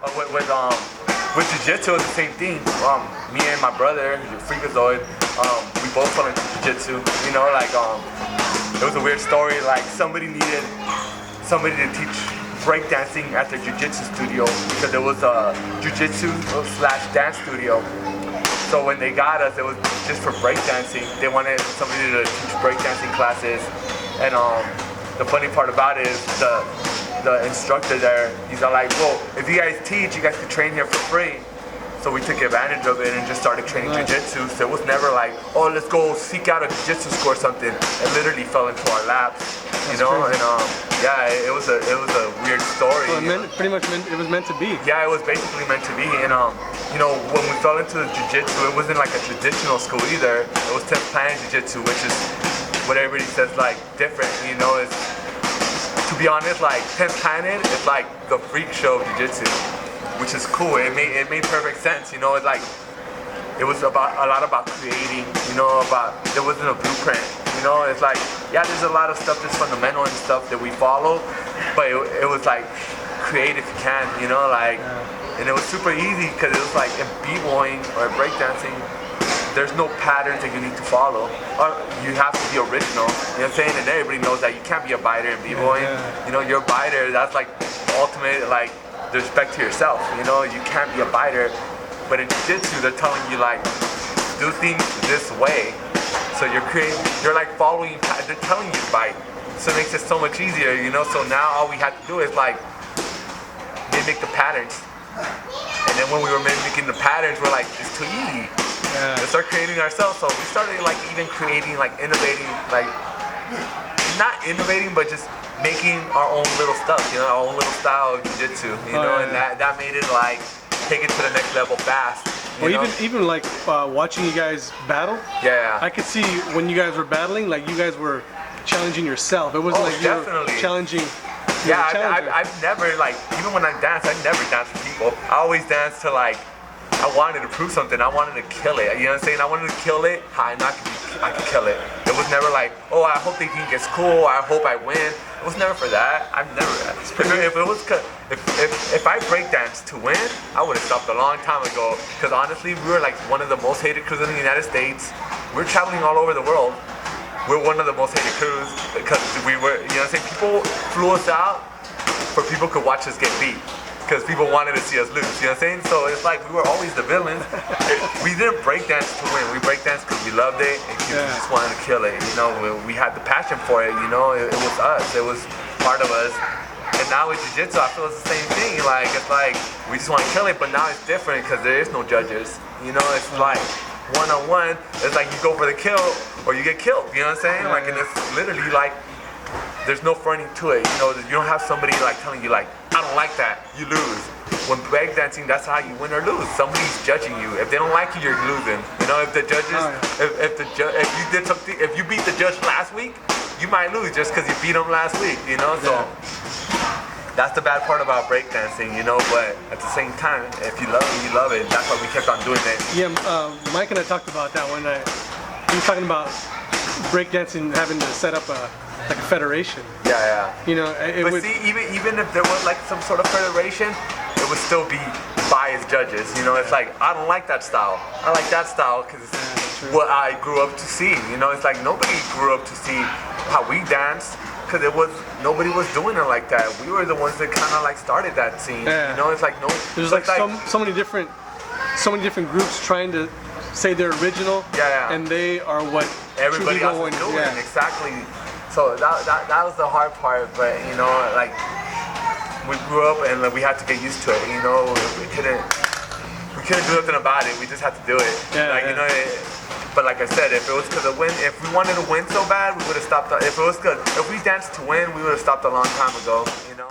With jiu-jitsu, it's the same thing. Me and my brother, Freakazoid, we both fell into jiu-jitsu. You know, like it was a weird story. Like somebody needed somebody to teach breakdancing at their jiu-jitsu studio because there was a jiu-jitsu / dance studio. So when they got us, it was just for breakdancing. They wanted somebody to teach breakdancing classes, and the funny part about it is the instructor there, he's all like, well, if you guys teach, you guys can train here for free. So we took advantage of it and just started training jiu-jitsu. So it was never like, oh, let's go seek out a jiu-jitsu school or something. It literally fell into our laps, you know. And yeah, it was a weird story. Well, it was meant to be. Yeah, it was basically meant to be. And you know, when we fell into the jiu-jitsu, it wasn't like a traditional school either. It was 10th Planet Jiu-Jitsu, which is what everybody says like different. You know, it's, to be honest, like 10th Planet is like the freak show of jiu-jitsu, which is cool. It made perfect sense. You know, it's like it was about a lot about creating. You know, there wasn't a blueprint. You know, it's like, yeah, there's a lot of stuff that's fundamental and stuff that we follow, but it was like create if you can. You know, like, and it was super easy because it was like in b-boying or breakdancing, there's no patterns that you need to follow. Or you have to be original. You know what I'm saying? And everybody knows that you can't be a biter in b-boying. You know, you're a biter. That's like the ultimate, like, the respect to yourself. You know, you can't be a biter. But in jiu-jitsu, they're telling you like, do things this way. So you're like following. They're telling you to bite. So it makes it so much easier. You know. So now all we had to do is like mimic the patterns. And then when we were mimicking the patterns, we're like, it's too easy. Let's start creating ourselves. So we started like even creating, like innovating, like not innovating, but just making our own little stuff, you know, our own little style of jiu-jitsu, you know, and that made it like take it to the next level fast. Well, even like watching you guys battle. I could see when you guys were battling, like you guys were challenging yourself. It wasn't like you were challenging. I've never, like, even when I dance, I never dance with people. I always dance to like, I wanted to prove something. I wanted to kill it. You know what I'm saying? I wanted to kill it. I could kill it. It was never like, oh, I hope they think it's cool. I hope I win. It was never for that. I've never. If I breakdance to win, I would have stopped a long time ago. Because honestly, we were like one of the most hated crews in the United States. We're traveling all over the world. We're one of the most hated crews because we were. You know what I'm saying? People flew us out for people could watch us get beat. Because people wanted to see us lose, you know what I'm saying? So it's like we were always the villains. We didn't breakdance to win. We breakdanced because we loved it and we just wanted to kill it. You know, we had the passion for it. You know, it was us. It was part of us. And now with jiu-jitsu, I feel it's the same thing. Like it's like we just want to kill it, but now it's different because there is no judges. You know, it's like one-on-one. It's like you go for the kill or you get killed. You know what I'm saying? Like, and it's literally like. There's no fronting to it, you know. You don't have somebody like telling you like, I don't like that, you lose. When breakdancing, that's how you win or lose. Somebody's judging you. If they don't like you, you're losing. You know, if the judges, if you beat the judge last week, you might lose just because you beat them last week. You know, so that's the bad part about breakdancing, you know. But at the same time, if you love it, you love it. That's why we kept on doing it. Yeah, Mike and I talked about that one night. He was talking about breakdancing having to set up a federation. You know, see, even if there was like some sort of federation, it would still be biased judges. You know, it's like I don't like that style. I like that style because it's what I grew up to see. You know, it's like nobody grew up to see how we danced because nobody was doing it like that. We were the ones that kind of like started that scene. You know, it's like there's like so many different groups trying to say they're original. And they are what everybody else is doing. Exactly. So that was the hard part, but you know, like we grew up and like, we had to get used to it. You know, we couldn't do nothing about it. We just had to do it. You know. But like I said, if it was because of win, if we wanted to win so bad, we would have stopped. If we danced to win, we would have stopped a long time ago. You know.